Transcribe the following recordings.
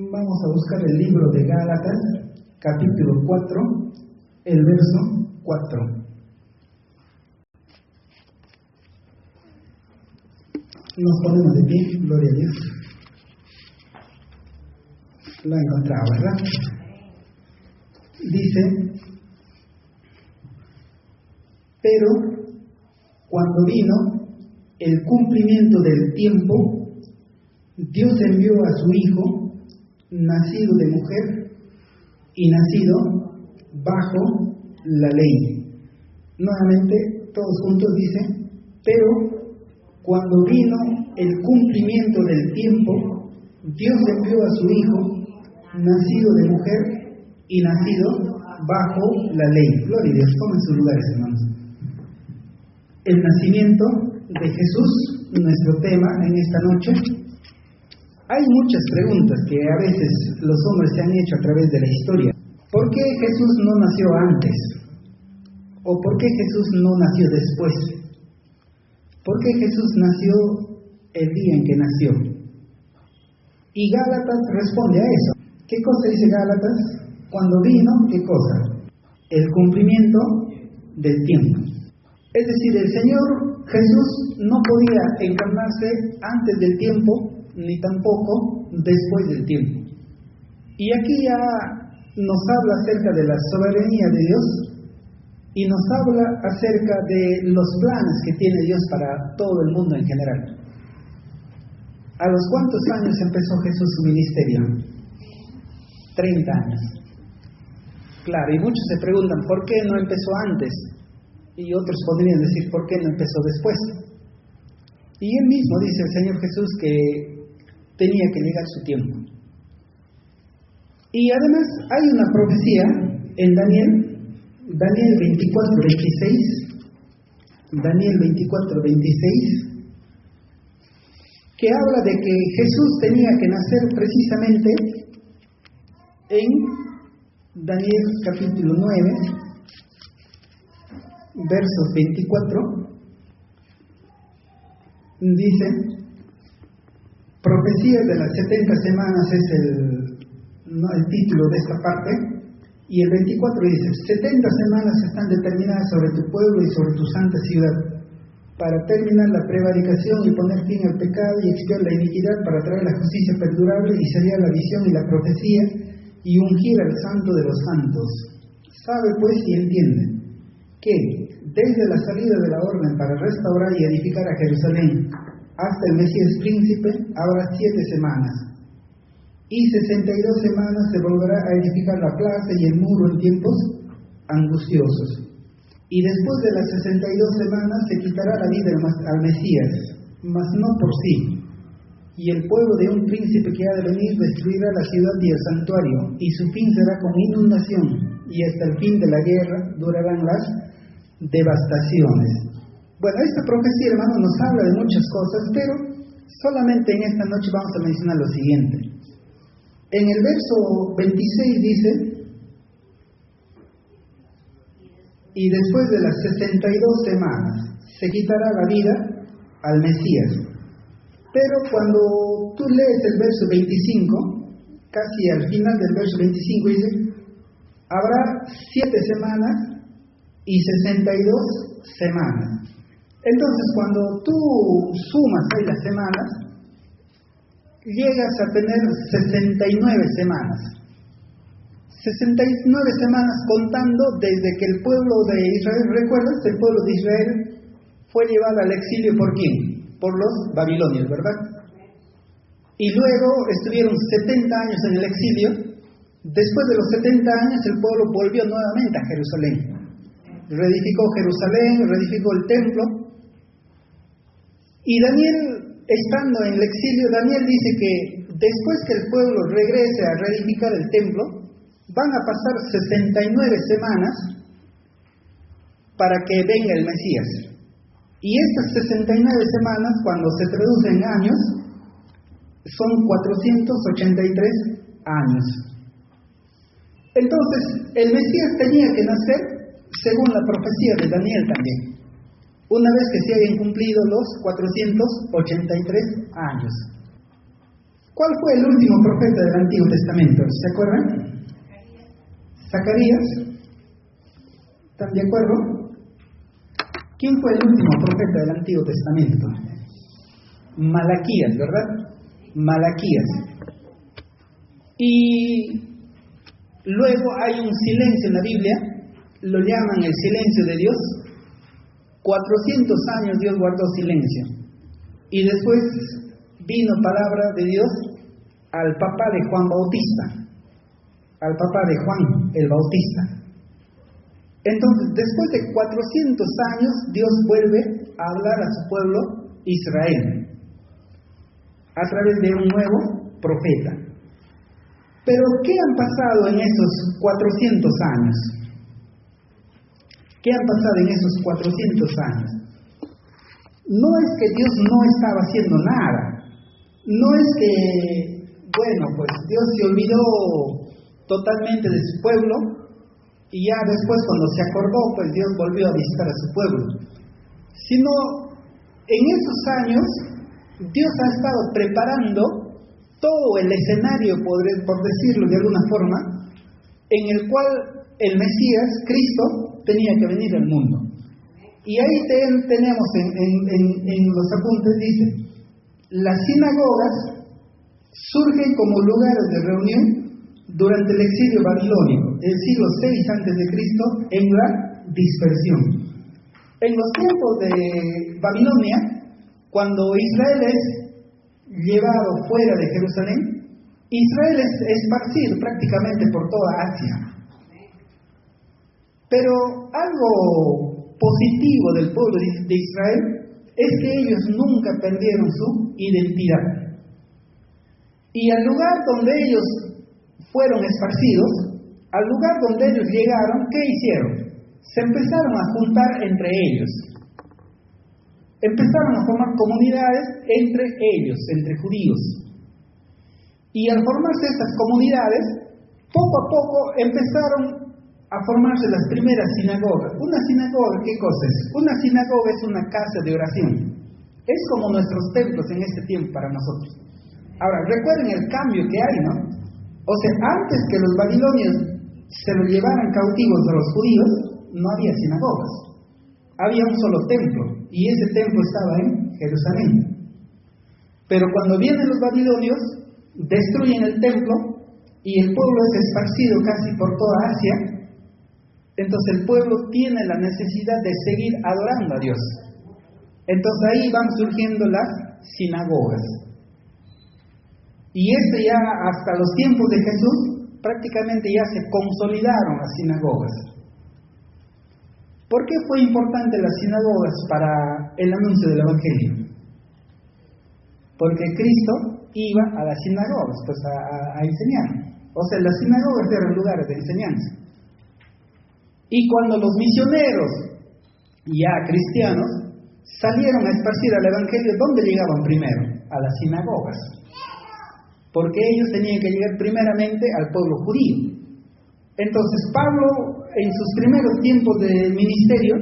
Vamos a buscar el libro de Gálatas, capítulo 4, el verso 4. Nos ponemos de pie, gloria a Dios. Lo he encontrado, ¿verdad? Dice: pero cuando vino el cumplimiento del tiempo, Dios envió a su Hijo, nacido de mujer y nacido bajo la ley. Nuevamente, todos juntos dice: pero cuando vino el cumplimiento del tiempo, Dios envió a su Hijo, nacido de mujer y nacido bajo la ley. Gloria a Dios. Tomen sus lugares, hermanos. El nacimiento de Jesús, nuestro tema en esta noche. Hay muchas preguntas que a veces los hombres se han hecho a través de la historia. ¿Por qué Jesús no nació antes? ¿O por qué Jesús no nació después? ¿Por qué Jesús nació el día en que nació? Y Gálatas responde a eso. ¿Qué cosa dice Gálatas? Cuando vino, ¿qué cosa? El cumplimiento del tiempo. Es decir, el Señor Jesús no podía encarnarse antes del tiempo, ni tampoco después del tiempo. Y aquí ya nos habla acerca de la soberanía de Dios y nos habla acerca de los planes que tiene Dios para todo el mundo en general. ¿A los cuántos años empezó Jesús su ministerio? 30 años. Claro, y muchos se preguntan, ¿por qué no empezó antes? Y otros podrían decir, ¿por qué no empezó después? Y él mismo dice, el Señor Jesús, que tenía que llegar su tiempo. Y además hay una profecía en Daniel 24:26, Daniel 24:26, que habla de que Jesús tenía que nacer precisamente en Daniel capítulo 9, versos 24, dice: profecías de las 70 semanas es el título de esta parte, y el 24 dice: 70 semanas están determinadas sobre tu pueblo y sobre tu santa ciudad, para terminar la prevaricación y poner fin al pecado y expiar la iniquidad, para traer la justicia perdurable y sellar la visión y la profecía y ungir al santo de los santos. Sabe pues y entiende que desde la salida de la orden para restaurar y edificar a Jerusalén hasta el Mesías príncipe habrá 7 semanas, y 62 semanas se volverá a edificar la plaza y el muro en tiempos angustiosos. Y después de las 62 semanas se quitará la vida al Mesías, mas no por sí. Y el pueblo de un príncipe que ha de venir destruirá la ciudad y el santuario, y su fin será con inundación, y hasta el fin de la guerra durarán las devastaciones. Bueno, esta profecía, hermano, nos habla de muchas cosas, pero solamente en esta noche vamos a mencionar lo siguiente. En el verso 26 dice: y después de las 62 semanas se quitará la vida al Mesías. Pero cuando tú lees el verso 25, casi al final del verso 25 dice: habrá 7 semanas y 62 semanas. Entonces, cuando tú sumas ahí las semanas, llegas a tener 69 semanas. 69 semanas contando desde que el pueblo de Israel, ¿recuerdas? El pueblo de Israel fue llevado al exilio ¿por quién? Por los babilonios, ¿verdad? Y luego estuvieron 70 años en el exilio. Después de los 70 años el pueblo volvió nuevamente a Jerusalén. Reedificó Jerusalén, reedificó el templo. Y Daniel, estando en el exilio, Daniel dice que después que el pueblo regrese a reedificar el templo, van a pasar 69 semanas para que venga el Mesías. Y estas 69 semanas, cuando se traducen en años, son 483 años. Entonces, el Mesías tenía que nacer según la profecía de Daniel también, una vez que se hayan cumplido los 483 años. ¿Cuál fue el último profeta del Antiguo Testamento? ¿Se acuerdan? Zacarías. ¿Están de acuerdo? ¿Quién fue el último profeta del Antiguo Testamento? Malaquías, ¿verdad? Malaquías. Y luego hay un silencio en la Biblia, lo llaman el silencio de Dios. 400 años Dios guardó silencio. Y después vino palabra de Dios al papá de Juan Bautista, al papá de Juan el Bautista. Entonces, después de 400 años, Dios vuelve a hablar a su pueblo Israel, a través de un nuevo profeta. Pero, ¿qué han pasado en esos 400 años? ¿Qué han pasado en esos 400 años? No es que Dios no estaba haciendo nada. No es que, bueno, pues Dios se olvidó totalmente de su pueblo y ya después cuando se acordó, pues Dios volvió a visitar a su pueblo. Sino, en esos años, Dios ha estado preparando todo el escenario, por decirlo de alguna forma, en el cual el Mesías, Cristo, tenía que venir al mundo. Y ahí tenemos en los apuntes, dice, las sinagogas surgen como lugares de reunión durante el exilio babilónico, el siglo VI a.C., en la dispersión. En los tiempos de Babilonia, cuando Israel es llevado fuera de Jerusalén, Israel es esparcido prácticamente por toda Asia. Pero algo positivo del pueblo de Israel es que ellos nunca perdieron su identidad. Y al lugar donde ellos fueron esparcidos, al lugar donde ellos llegaron, ¿qué hicieron? Se empezaron a juntar entre ellos. Empezaron a formar comunidades entre ellos, entre judíos. Y al formarse estas comunidades, poco a poco empezaron a formarse las primeras sinagogas. Una sinagoga, ¿qué cosa es? Una sinagoga es una casa de oración. Es como nuestros templos en este tiempo para nosotros. Ahora, recuerden el cambio que hay, ¿no? O sea, antes que los babilonios se los llevaran cautivos a los judíos, no había sinagogas. Había un solo templo, y ese templo estaba en Jerusalén. Pero cuando vienen los babilonios, destruyen el templo, y el pueblo es esparcido casi por toda Asia. Entonces el pueblo tiene la necesidad de seguir adorando a Dios. Entonces ahí van surgiendo las sinagogas. Y ya hasta los tiempos de Jesús, prácticamente ya se consolidaron las sinagogas. ¿Por qué fue importante las sinagogas para el anuncio del Evangelio? Porque Cristo iba a las sinagogas pues a enseñar. O sea, las sinagogas eran lugares de enseñanza. Y cuando los misioneros, ya cristianos, salieron a esparcir el Evangelio, ¿dónde llegaban primero? A las sinagogas. Porque ellos tenían que llegar primeramente al pueblo judío. Entonces Pablo, en sus primeros tiempos de ministerio,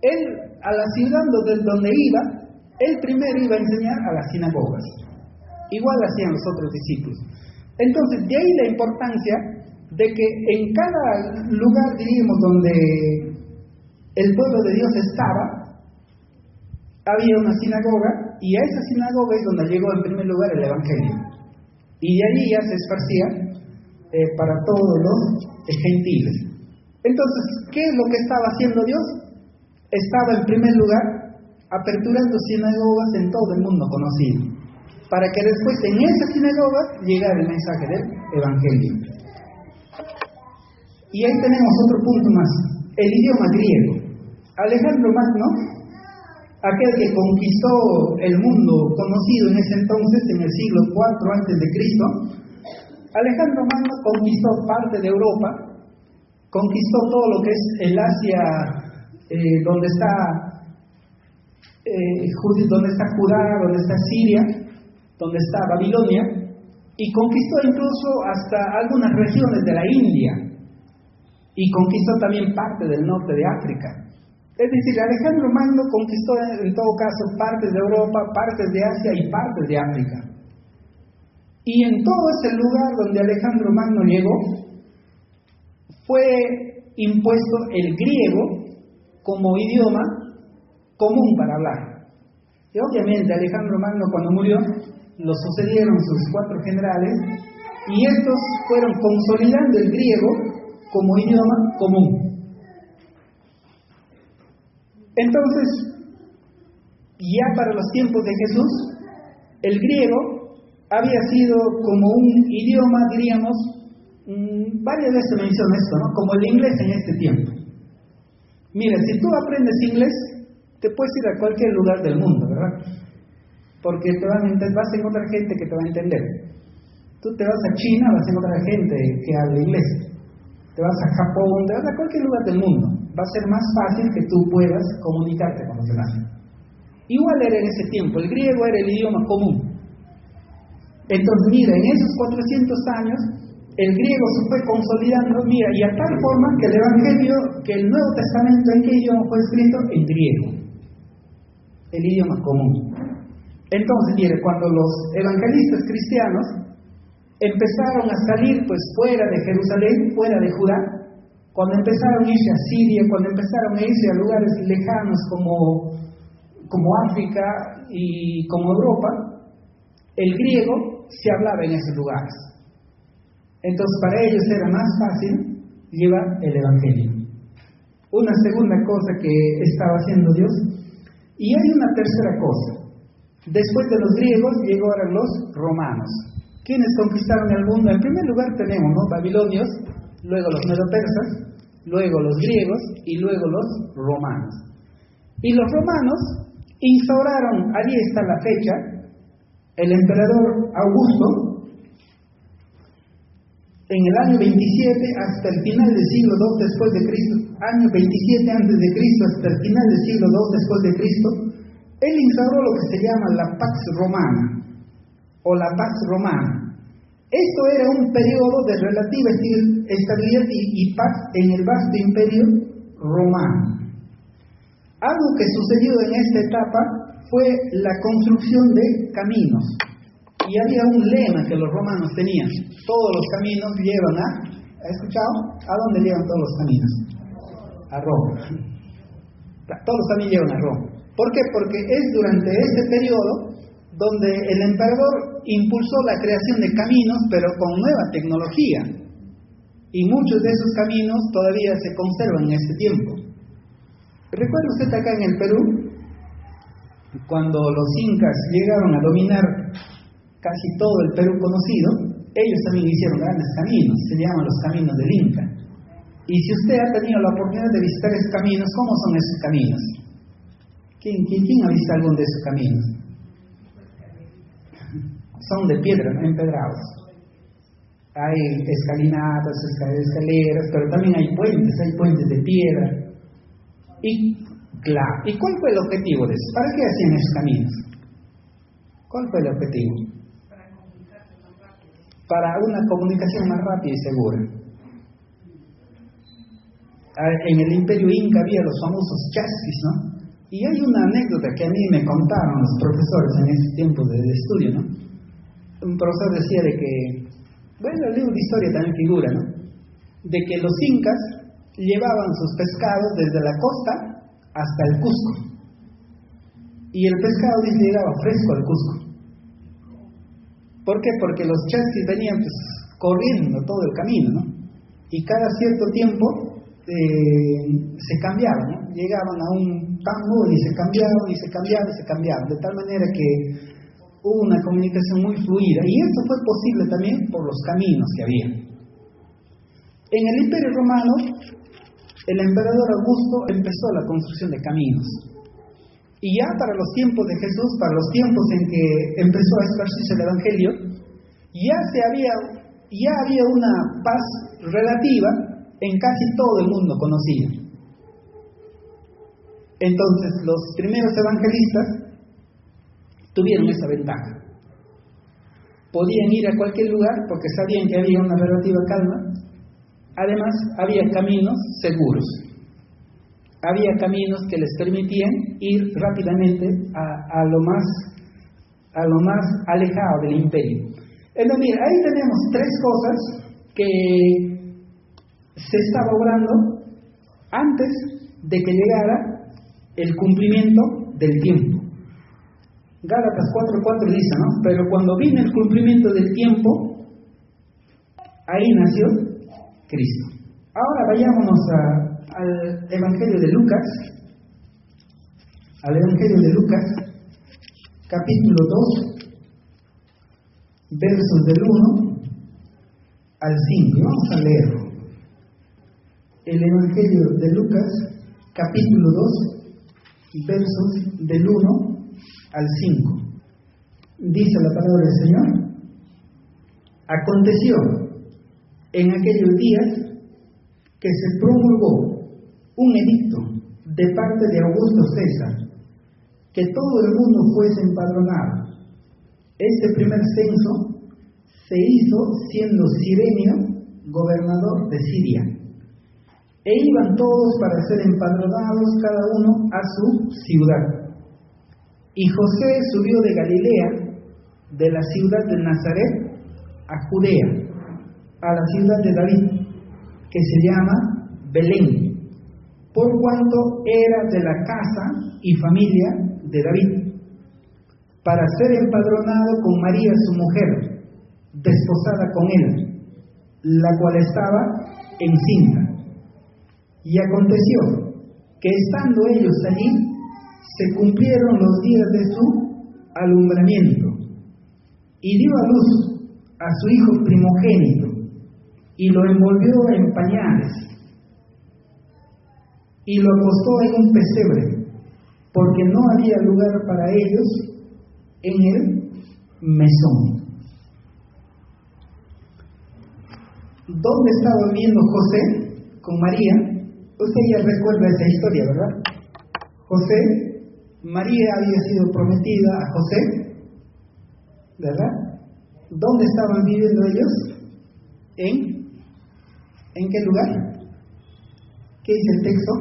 él a la ciudad donde iba, él primero iba a enseñar a las sinagogas. Igual hacían los otros discípulos. Entonces, de ahí la importancia de que en cada lugar, diríamos, donde el pueblo de Dios estaba, había una sinagoga, y a esa sinagoga es donde llegó en primer lugar el Evangelio. Y de allí ya se esparcía para todos los gentiles. Entonces, ¿qué es lo que estaba haciendo Dios? Estaba en primer lugar aperturando sinagogas en todo el mundo conocido, para que después en esa sinagoga llegara el mensaje del Evangelio. Y ahí tenemos otro punto más, el idioma griego. Alejandro Magno, aquel que conquistó el mundo conocido en ese entonces, en el siglo IV a.C., Alejandro Magno conquistó parte de Europa, conquistó todo lo que es el Asia, donde está Judá, donde está Siria, donde está Babilonia, y conquistó incluso hasta algunas regiones de la India, y conquistó también parte del norte de África. Es decir, Alejandro Magno conquistó en todo caso partes de Europa, partes de Asia y partes de África. Y en todo ese lugar donde Alejandro Magno llegó, fue impuesto el griego como idioma común para hablar. Y obviamente Alejandro Magno, cuando murió, lo sucedieron sus 4 generales, y estos fueron consolidando el griego como idioma común. Entonces, ya para los tiempos de Jesús, el griego había sido como un idioma, diríamos, varias veces menciona esto, ¿no? Como el inglés en este tiempo. Mira, si tú aprendes inglés, te puedes ir a cualquier lugar del mundo, ¿verdad? Porque vas a encontrar gente que te va a entender. Tú te vas a China, vas a encontrar gente que habla inglés. Te vas a Japón, te vas a cualquier lugar del mundo. Va a ser más fácil que tú puedas comunicarte con los demás. Igual era en ese tiempo, el griego era el idioma común. Entonces, mira, en esos 400 años, el griego se fue consolidando, mira, y a tal forma que el Evangelio, que el Nuevo Testamento, ¿en qué idioma fue escrito? En griego, el idioma común. Entonces, mire, cuando los evangelistas cristianos empezaron a salir pues fuera de Jerusalén, fuera de Judá, cuando empezaron a irse a Siria, cuando empezaron a irse a lugares lejanos como África y como Europa, el griego se hablaba en esos lugares. Entonces para ellos era más fácil llevar el Evangelio. Una segunda cosa que estaba haciendo Dios, y hay una tercera cosa. Después de los griegos llegaron los romanos. ¿Quiénes conquistaron el mundo? En primer lugar tenemos, ¿no?, babilonios, luego los medo-persas, luego los griegos y luego los romanos. Y los romanos instauraron, allí está la fecha, el emperador Augusto, en el año 27 hasta el final del siglo II después de Cristo, año 27 antes de Cristo hasta el final del siglo II después de Cristo, él instauró lo que se llama la Pax Romana o la Pax Romana. Esto era un periodo de relativa estabilidad y paz en el vasto imperio romano. Algo que sucedió en esta etapa fue la construcción de caminos. Y había un lema que los romanos tenían: todos los caminos llevan a... ¿Has escuchado? ¿A dónde llevan todos los caminos? A Roma. Todos los caminos llevan a Roma. ¿Por qué? Porque es durante este periodo donde el emperador impulsó la creación de caminos, pero con nueva tecnología. Y muchos de esos caminos todavía se conservan en este tiempo. ¿Recuerda usted acá en el Perú? Cuando los incas llegaron a dominar casi todo el Perú conocido, ellos también hicieron grandes caminos, se llaman los caminos del Inca. Y si usted ha tenido la oportunidad de visitar esos caminos, ¿cómo son esos caminos? ¿Quién ha visto algún de esos caminos? Son de piedra, no empedrados. Hay escalinatas, escaleras, pero también hay puentes de piedra. Y claro, ¿y cuál fue el objetivo de eso? ¿Para qué hacían esos caminos? ¿Cuál fue el objetivo? Para una comunicación más rápida y segura. En el Imperio Inca había los famosos chasquis, ¿no? Y hay una anécdota que a mí me contaron los profesores en ese tiempo de estudio, ¿no? Un profesor decía de que, bueno, el libro de historia también figura, ¿no?, de que los incas llevaban sus pescados desde la costa hasta el Cusco. Y el pescado llegaba fresco al Cusco. ¿Por qué? Porque los chasquis venían pues corriendo todo el camino, ¿no? Y cada cierto tiempo se cambiaban, ¿no? Llegaban a un tambo y se cambiaban, de tal manera que hubo una comunicación muy fluida. Y esto fue posible también por los caminos que había. En el Imperio Romano, el emperador Augusto empezó la construcción de caminos. Y ya para los tiempos de Jesús, para los tiempos en que empezó a esparcirse el Evangelio, ya había una paz relativa en casi todo el mundo conocido. Entonces los primeros evangelistas tuvieron esa ventaja. Podían ir a cualquier lugar porque sabían que había una relativa calma. Además, había caminos seguros. Había caminos que les permitían ir rápidamente a lo más alejado del imperio. Entonces, mira, ahí tenemos tres cosas que se estaba obrando antes de que llegara el cumplimiento del tiempo. Gálatas 4:4 dice, ¿no? Pero cuando vino el cumplimiento del tiempo, ahí nació Cristo. Ahora vayámonos al Evangelio de Lucas, capítulo 2, versos del 1 al 5. Vamos a leerlo. El Evangelio de Lucas, capítulo 2, versos del 1 al 5. Dice la palabra del Señor: Aconteció en aquellos días que se promulgó un edicto de parte de Augusto César, que todo el mundo fuese empadronado. Este primer censo se hizo siendo Cirenio gobernador de Siria. E iban todos para ser empadronados cada uno a su ciudad. Y José subió de Galilea, de la ciudad de Nazaret, a Judea, a la ciudad de David, que se llama Belén, por cuanto era de la casa y familia de David, para ser empadronado con María su mujer, desposada con él, la cual estaba encinta. Y aconteció que estando ellos allí, se cumplieron los días de su alumbramiento, y dio a luz a su hijo primogénito, y lo envolvió en pañales, y lo acostó en un pesebre, porque no había lugar para ellos en el mesón. ¿Dónde estaba viviendo José con María? Usted ya recuerda esa historia, ¿verdad? María había sido prometida a José, ¿verdad? ¿Dónde estaban viviendo ellos? ¿En qué lugar? ¿Qué dice el texto?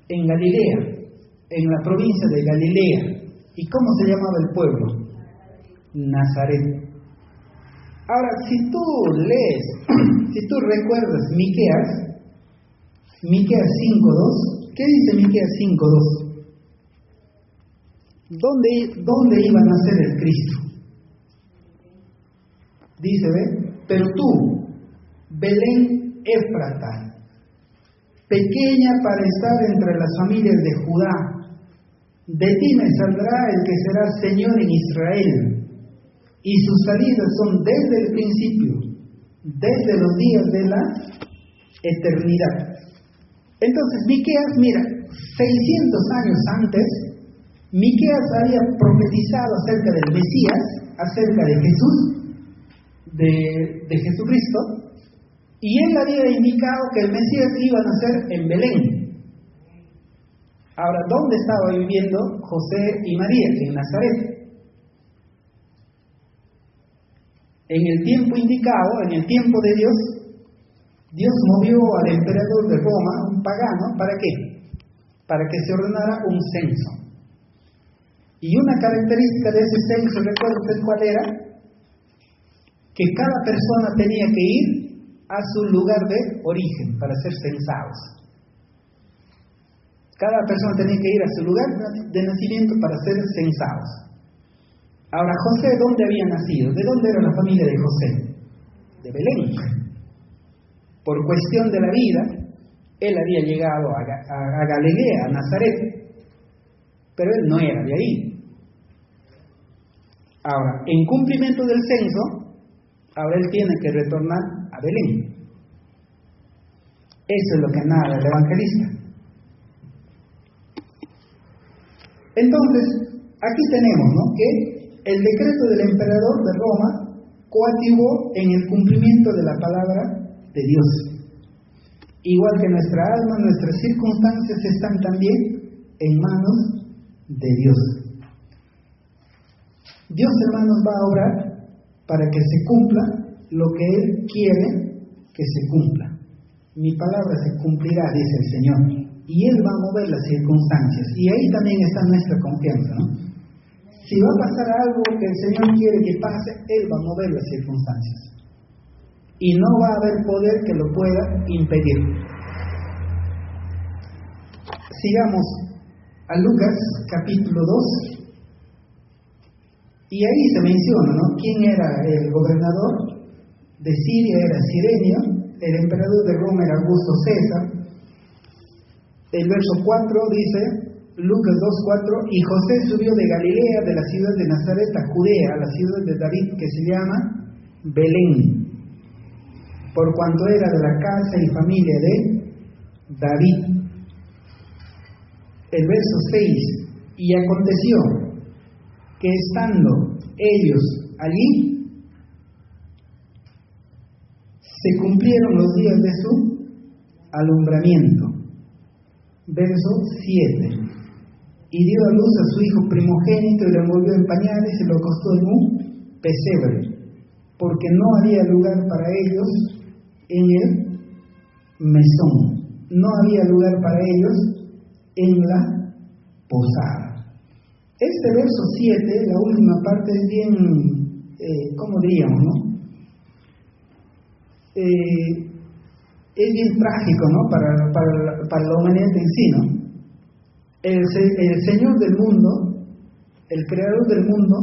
En Galilea, en la provincia de Galilea. ¿Y cómo se llamaba el pueblo? Nazaret. Ahora, si tú lees, si tú recuerdas Miqueas 5:2, ¿qué dice Miqueas 5:2? ¿Dónde iba a nacer el Cristo? Dice, ¿ve? Pero tú, Belén Éfrata, pequeña para estar entre las familias de Judá, de ti me saldrá el que será Señor en Israel, y sus salidas son desde el principio, desde los días de la eternidad. Entonces, Miqueas, mira, 600 años antes, Miqueas había profetizado acerca del Mesías, acerca de Jesús, de Jesucristo, y él había indicado que el Mesías iba a nacer en Belén. Ahora, ¿dónde estaba viviendo José y María? En Nazaret. En el tiempo indicado, en el tiempo de Dios, Dios movió al emperador de Roma, un pagano, ¿para qué? Para que se ordenara un censo. Y una característica de ese censo, ¿recuerda usted cuál era? Que cada persona tenía que ir a su lugar de origen para ser censados. Cada persona tenía que ir a su lugar de nacimiento para ser censados. Ahora, José, ¿dónde había nacido? ¿De dónde era la familia de José? De Belén. Por cuestión de la vida, él había llegado a Galilea, a Nazaret, pero él no era de ahí. Ahora, en cumplimiento del censo, ahora él tiene que retornar a Belén. Eso es lo que narra el evangelista. Entonces, aquí tenemos, ¿no?, que el decreto del emperador de Roma coadyuvó en el cumplimiento de la palabra de Dios. Igual que nuestra alma, nuestras circunstancias están también en manos de Dios. Dios, hermanos, va a obrar para que se cumpla lo que Él quiere que se cumpla. Mi palabra se cumplirá, dice el Señor, y Él va a mover las circunstancias. Y ahí también está nuestra confianza, ¿no? Si va a pasar algo que el Señor quiere que pase, Él va a mover las circunstancias. Y no va a haber poder que lo pueda impedir. Sigamos a Lucas capítulo 2. Y ahí se menciona, ¿no?, quién era el gobernador de Siria, era Cirenio, el emperador de Roma era Augusto César. El verso 4 dice, Lucas 2:4, y José subió de Galilea, de la ciudad de Nazaret a Judea, a la ciudad de David, que se llama Belén, por cuanto era de la casa y familia de David. El verso 6, y aconteció que estando ellos allí, se cumplieron los días de su alumbramiento. Verso 7. Y dio a luz a su hijo primogénito y lo envolvió en pañales y lo acostó en un pesebre, porque no había lugar para ellos en el mesón. No había lugar para ellos en la posada. Este verso 7, la última parte, es bien, ¿cómo diríamos, no? Es bien trágico, ¿no?, para la humanidad en sí, ¿no? El Señor del mundo, el Creador del mundo,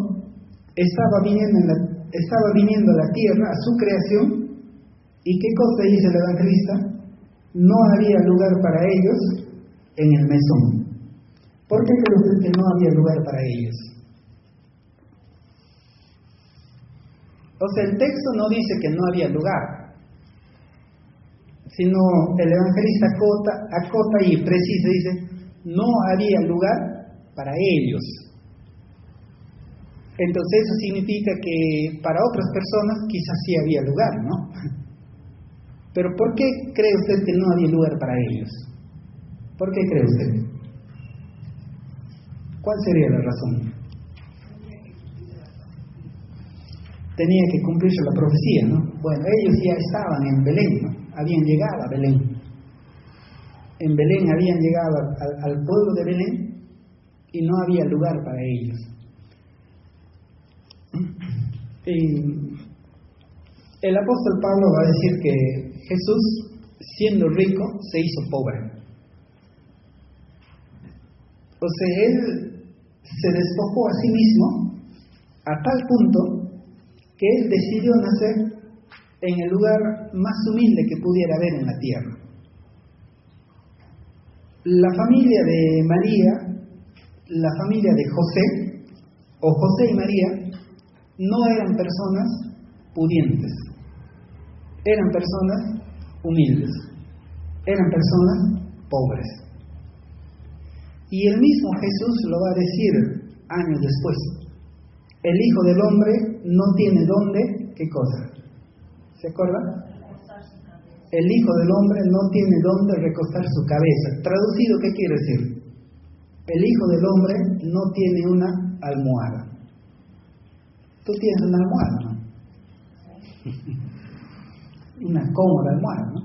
estaba viniendo a la tierra, a su creación, y ¿qué cosa dice el evangelista? No había lugar para ellos en el mesón. ¿Por qué cree usted que no había lugar para ellos? O sea, el texto no dice que no había lugar, sino el evangelista acota y precisa, dice, no había lugar para ellos. Entonces eso significa que para otras personas quizás sí había lugar, ¿no? Pero ¿por qué cree usted que no había lugar para ellos? ¿Por qué cree usted? ¿Cuál sería la razón? Tenía que cumplirse la profecía, ¿no? Bueno, ellos ya estaban en Belén, ¿no? Habían llegado a Belén. En Belén habían llegado al pueblo de Belén y no había lugar para ellos. El apóstol Pablo va a decir que Jesús, siendo rico, se hizo pobre. O sea, Él se despojó a sí mismo a tal punto que Él decidió nacer en el lugar más humilde que pudiera haber en la tierra. La familia de María, la familia de José, o José y María, no eran personas pudientes, eran personas humildes, eran personas pobres. Y el mismo Jesús lo va a decir años después. El Hijo del Hombre no tiene dónde, ¿qué cosa? ¿Se acuerda? El Hijo del Hombre no tiene dónde recostar su cabeza. Traducido, ¿qué quiere decir? El Hijo del Hombre no tiene una almohada. Tú tienes una almohada, ¿no? Una cómoda almohada, ¿no?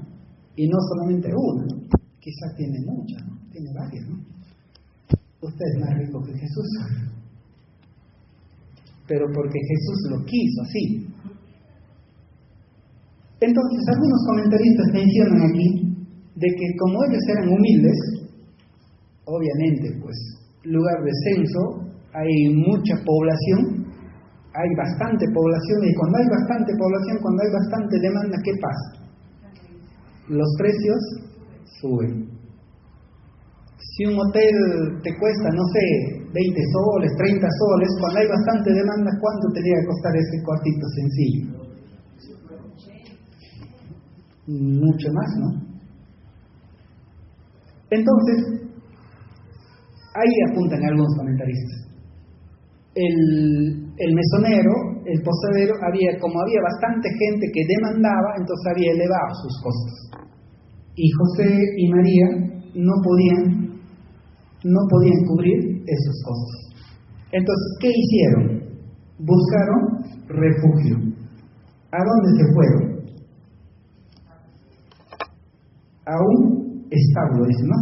Y no solamente una, ¿no? Quizás tiene muchas, ¿no? Tiene varias, ¿no? Usted es más rico que Jesús. Pero porque Jesús lo quiso así. Entonces, algunos comentaristas mencionan aquí de que como ellos eran humildes, obviamente, pues, lugar de censo, hay mucha población, hay bastante población, y cuando hay bastante población, cuando hay bastante demanda, ¿qué pasa? Los precios suben. Si un hotel te cuesta, no sé, 20 soles, 30 soles, cuando hay bastante demanda, ¿cuánto tendría que costar ese cuartito sencillo? Mucho más, ¿no? Entonces, ahí apuntan algunos comentaristas. El mesonero, el posadero, como había bastante gente que demandaba, entonces había elevado sus costos. Y José y María no podían cubrir esos costos. Entonces, ¿qué hicieron? Buscaron refugio. ¿A dónde se fueron? A un establo, dice, ¿no?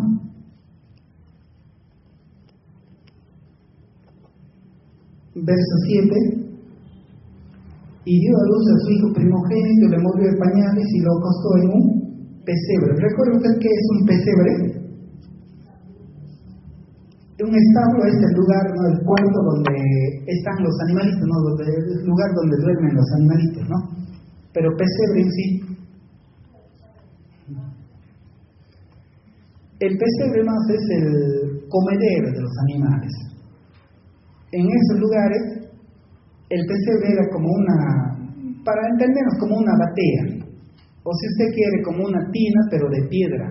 verso 7, y dio a luz a su hijo primogénito, le movió de pañales y lo acostó en un pesebre. ¿Recuerda usted qué es un pesebre? Un establo es el lugar, ¿no?, el cuarto donde están los animalitos, ¿no?, el lugar donde duermen los animalitos, ¿no? Pero pesebre en sí. El pesebre más es el comedero de los animales. En esos lugares, el pesebre era como para entendernos, como una batea, o si usted quiere, como una tina, pero de piedra,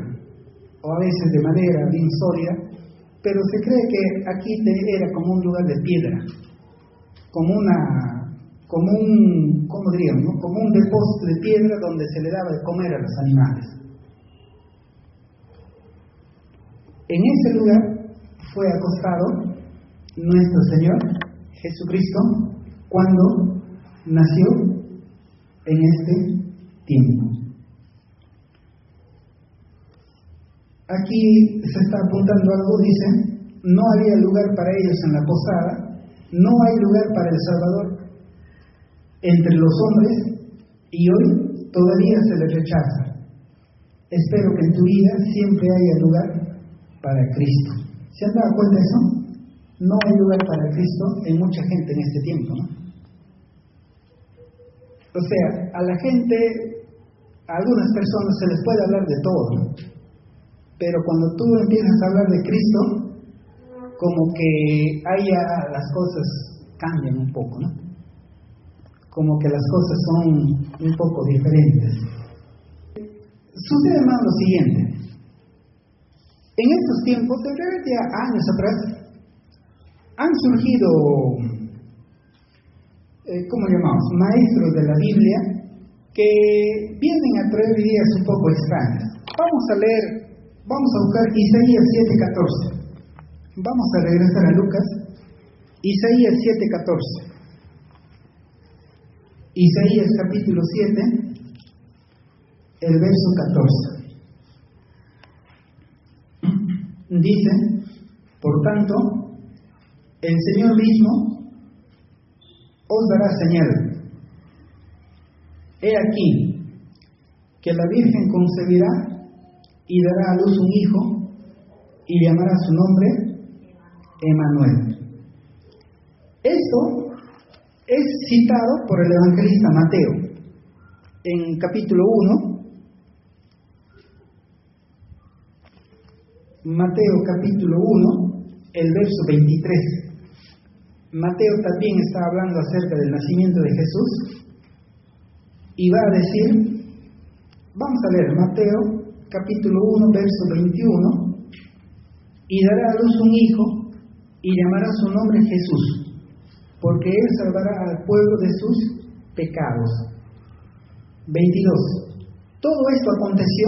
o a veces de madera, bien sólida, pero se cree que aquí era como un lugar de piedra, como ¿cómo diríamos?, ¿no?, como un depósito de piedra donde se le daba de comer a los animales. En ese lugar fue acostado nuestro Señor Jesucristo cuando nació en este tiempo. Aquí se está apuntando algo, dice: no había lugar para ellos en la posada, no hay lugar para el Salvador entre los hombres, y hoy todavía se les rechaza. Espero que en tu vida siempre haya lugar para Cristo. ¿Se han dado cuenta de eso? No hay lugar para Cristo en mucha gente en este tiempo, ¿no? O sea, a la gente, a algunas personas se les puede hablar de todo, ¿no? Pero cuando tú empiezas a hablar de Cristo, como que ahí ya las cosas cambian un poco, ¿no? Como que las cosas son un poco diferentes. Sucede más lo siguiente. En estos tiempos, en realidad ya años atrás, han surgido, ¿cómo llamamos?, maestros de la Biblia que vienen a traer ideas un poco extrañas. Vamos a buscar Isaías 7:14. Vamos a regresar a Lucas, Isaías 7:14. Isaías capítulo 7, el verso 14. Dice: por tanto, el Señor mismo os dará señal. He aquí que la Virgen concebirá y dará a luz un hijo, y llamará su nombre Emmanuel. Esto es citado por el evangelista Mateo en capítulo 1. Mateo capítulo 1, el verso 23. Mateo también está hablando acerca del nacimiento de Jesús y va a decir, vamos a leer Mateo capítulo 1, verso 21, y dará a luz un hijo y llamará su nombre Jesús, porque él salvará al pueblo de sus pecados. 22. Todo esto aconteció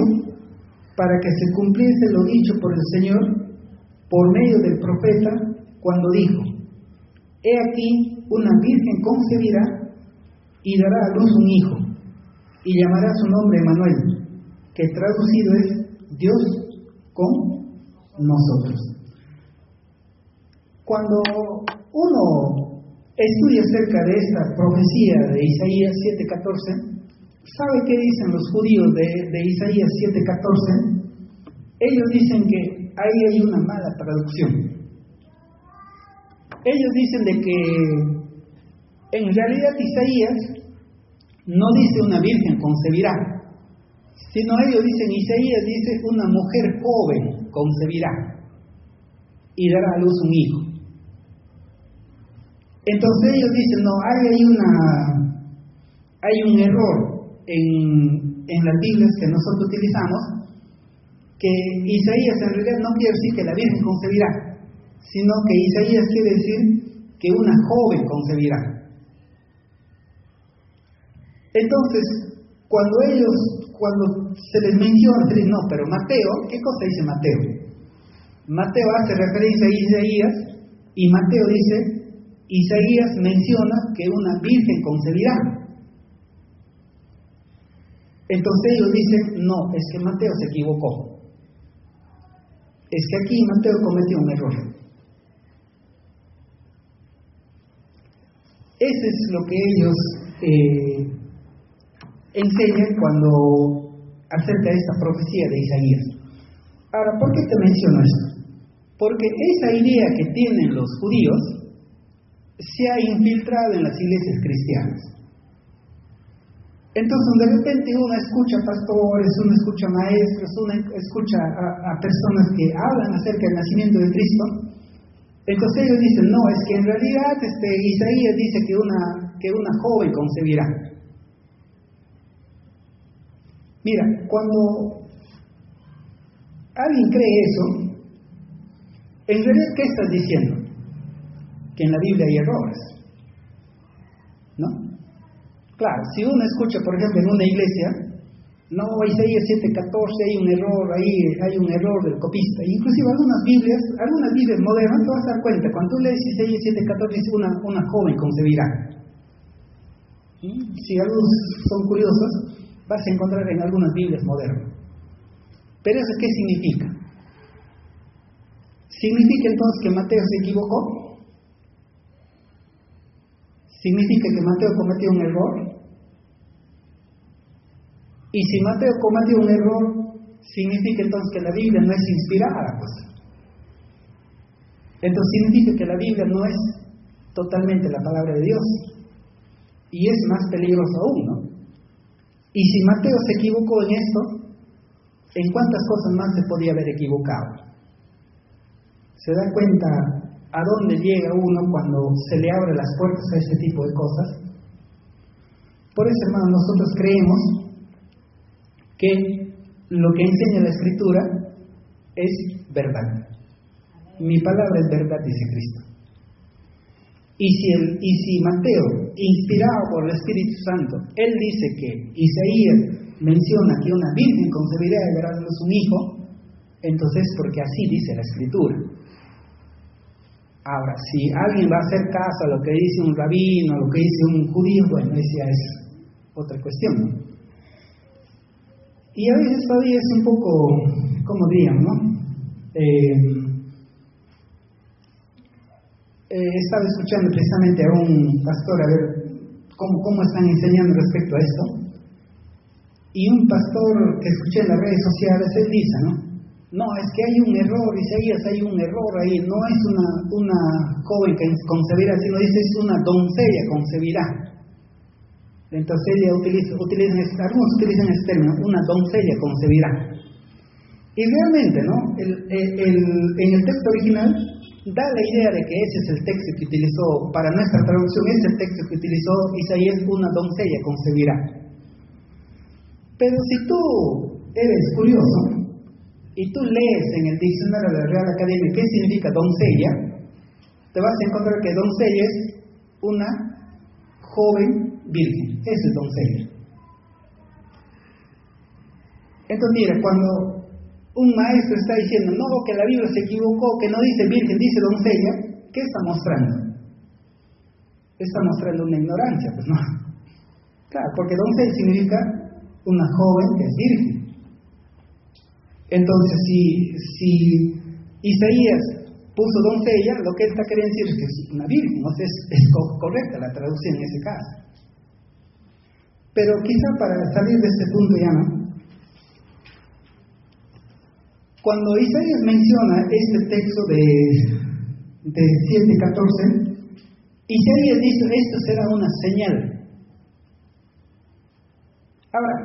para que se cumpliese lo dicho por el Señor por medio del profeta, cuando dijo: he aquí una virgen concebirá y dará a luz un hijo, y llamará su nombre Emmanuel, que traducido es Dios con nosotros. Cuando uno estudia acerca de esta profecía de Isaías 7:14, ¿sabe qué dicen los judíos de Isaías 7:14? Ellos dicen que ahí hay una mala traducción. Ellos dicen de que en realidad Isaías no dice una virgen concebirá, sino ellos dicen, Isaías dice una mujer joven concebirá y dará a luz un hijo. Entonces ellos dicen, no, hay un error en las Biblias que nosotros utilizamos, que Isaías en realidad no quiere decir que la Virgen concebirá, sino que Isaías quiere decir que una joven concebirá. Entonces, cuando se les menciona, dicen, no, pero Mateo, ¿qué cosa dice Mateo? Mateo hace referencia a Isaías, y Mateo dice, Isaías menciona que una virgen concebirá. Entonces ellos dicen, no, es que Mateo se equivocó. Es que aquí Mateo cometió un error. Ese es lo que ellos enseñan cuando acerca de esta profecía de Isaías. Ahora, ¿por qué te menciono esto? Porque esa idea que tienen los judíos se ha infiltrado en las iglesias cristianas. Entonces, de repente uno escucha pastores, uno escucha maestros, uno escucha a personas que hablan acerca del nacimiento de Cristo. Entonces ellos dicen, no, es que en realidad Isaías dice que una joven concebirá. Mira, cuando alguien cree eso, en realidad, ¿qué estás diciendo? Que en la Biblia hay errores, ¿no? Claro, si uno escucha, por ejemplo, en una iglesia, no, Isaías 7:14, hay un error del copista. Inclusive algunas Biblias modernas, te vas a dar cuenta, cuando tú lees Isaías 7:14, dice una joven concebirá. Si algunos son curiosos, vas a encontrar en algunas Biblias modernas. Pero ¿eso qué significa? ¿Significa entonces que Mateo se equivocó? ¿Significa que Mateo cometió un error? Y si Mateo cometió un error, significa entonces que la Biblia no es inspirada, pues. Entonces significa que la Biblia no es totalmente la palabra de Dios. Y es más peligroso aún, ¿no? Y si Mateo se equivocó en esto, ¿en cuántas cosas más se podía haber equivocado? ¿Se da cuenta a dónde llega uno cuando se le abren las puertas a este tipo de cosas? Por eso, hermanos, nosotros creemos que lo que enseña la Escritura es verdad. Mi palabra es verdad, dice Cristo. Y si Mateo, inspirado por el Espíritu Santo, él dice que Isaías menciona que una virgen concebirá y dará a luz un hijo, entonces porque así dice la Escritura. Ahora, si alguien va a hacer caso a lo que dice un rabino, a lo que dice un judío, bueno, esa ya es otra cuestión, ¿no? Y a veces todavía es un poco, ¿cómo diríamos, no? Estaba escuchando precisamente a un pastor a ver cómo están enseñando respecto a esto. Y un pastor que escuché en las redes sociales, él dice, no, es que hay un error, Isaías, hay un error ahí, no es una joven que concebirá, sino dice es una doncella concebirá. Entonces ella algunos utilizan este término, una doncella concebirá. Y realmente, ¿no? En el texto original da la idea de que ese es el texto que utilizó, para nuestra traducción, ese es el texto que utilizó Isaías, una doncella concebirá. Pero si tú eres curioso y tú lees en el diccionario de la Real Academia qué significa doncella, te vas a encontrar que doncella es una joven virgen. Eso es doncella. Entonces mira, cuando un maestro está diciendo, no, que la Biblia se equivocó, que no dice virgen, dice doncella, ¿qué está mostrando? Está mostrando una ignorancia, pues no. Claro, porque doncella significa una joven que es virgen. Entonces, si Isaías puso doncella, lo que él está queriendo decir es que es una virgen, o sea, es correcta la traducción en ese caso. Pero quizá para salir de este punto ya no. Cuando Isaías menciona este texto de 7:14, Isaías dice, esto será una señal. Ahora,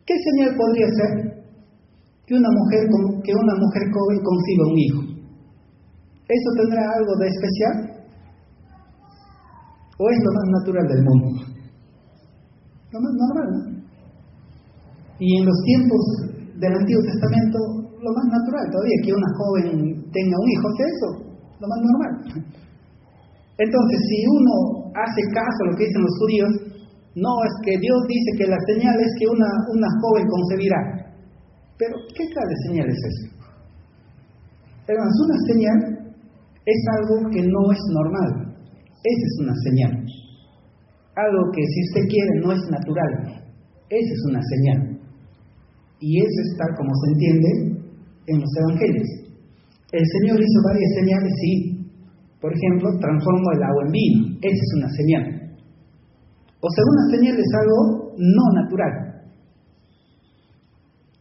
¿qué señal podría ser que una mujer joven conciba un hijo? ¿Eso tendrá algo de especial? ¿O es lo más natural del mundo? Lo más normal, ¿no? Y en los tiempos del Antiguo Testamento, lo más natural todavía, que una joven tenga un hijo, es eso, lo más normal. Entonces, si uno hace caso a lo que dicen los judíos, no, es que Dios dice que la señal es que una joven concebirá. Pero, ¿qué clase de señal es eso? Hermanos, una señal es algo que no es normal. Esa es una señal. Algo que, si usted quiere, no es natural. Esa es una señal. Y eso es tal como se entiende en los evangelios. El Señor hizo varias señales, sí. Por ejemplo, transformó el agua en vino. esa es una señal. O sea, una señal es algo no natural.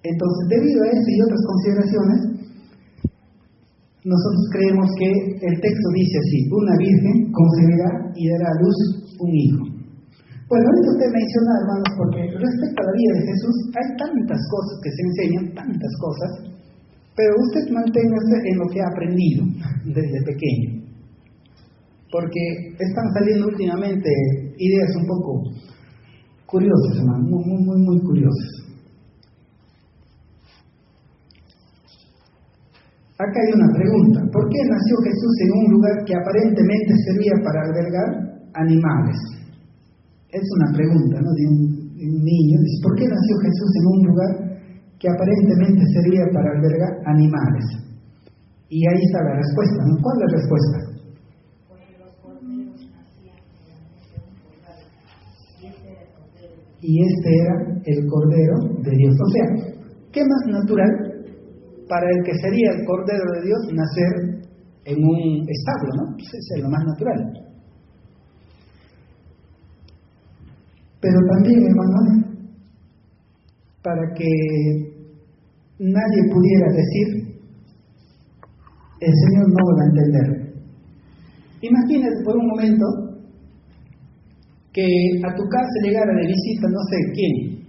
Entonces, debido a eso y otras consideraciones, nosotros creemos que el texto dice así: una virgen concebirá y dará a luz un hijo. Bueno, ahorita usted menciona, hermanos, porque respecto a la vida de Jesús hay tantas cosas que se enseñan, tantas cosas, pero usted manténgase en lo que ha aprendido desde pequeño. Porque están saliendo últimamente ideas un poco curiosas, hermano, muy curiosas. Acá hay una pregunta: ¿por qué nació Jesús en un lugar que aparentemente servía para albergar animales? Es una pregunta, ¿no?, de un niño. Dice: ¿por qué nació Jesús en un lugar que aparentemente servía para albergar animales? Y ahí está la respuesta, ¿no? ¿Cuál es la respuesta? Porque los corderos nacían generalmente un cordero, y este era el Cordero de Dios. O sea, ¿qué más natural para el que sería el Cordero de Dios nacer en un establo, ¿no? Pues eso es lo más natural. Pero también, hermano, para que nadie pudiera decir: el Señor no lo va a entender. Imagínate por un momento que a tu casa llegara de visita no sé quién,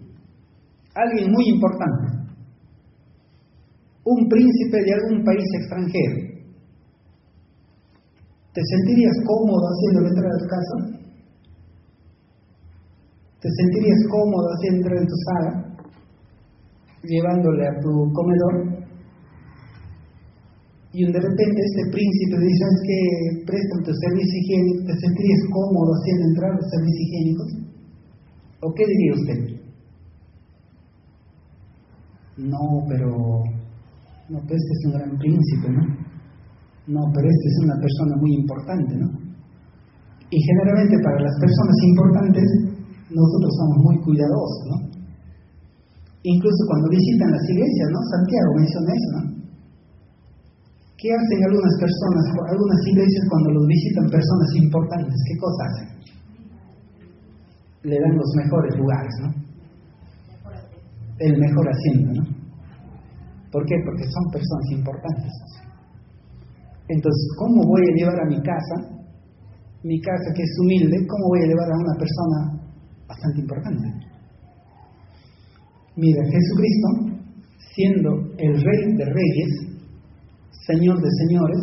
alguien muy importante, un príncipe de algún país extranjero. ¿Te sentirías cómodo haciéndole entrar a tu casa? ¿Te sentirías cómodo haciendo entrar en tu sala, llevándole a tu comedor? Y de repente este príncipe dice: ¿sabes qué? Préstame tu servicio higiénico. ¿Te sentirías cómodo haciendo entrar los servicios higiénicos? ¿O qué diría usted? No, pero este es un gran príncipe, ¿no? No, pero este es una persona muy importante, ¿no? Y generalmente para las personas importantes nosotros somos muy cuidadosos, ¿no? Incluso cuando visitan las iglesias, ¿no? Santiago menciona eso, ¿no? ¿Qué hacen algunas personas, algunas iglesias cuando los visitan personas importantes? ¿Qué cosa hacen? Le dan los mejores lugares, ¿no? El mejor asiento, ¿no? ¿Por qué? Porque son personas importantes. Entonces, ¿cómo voy a llevar a mi casa que es humilde, cómo voy a llevar a una persona bastante importante? Mira, Jesucristo, siendo el Rey de Reyes, Señor de Señores,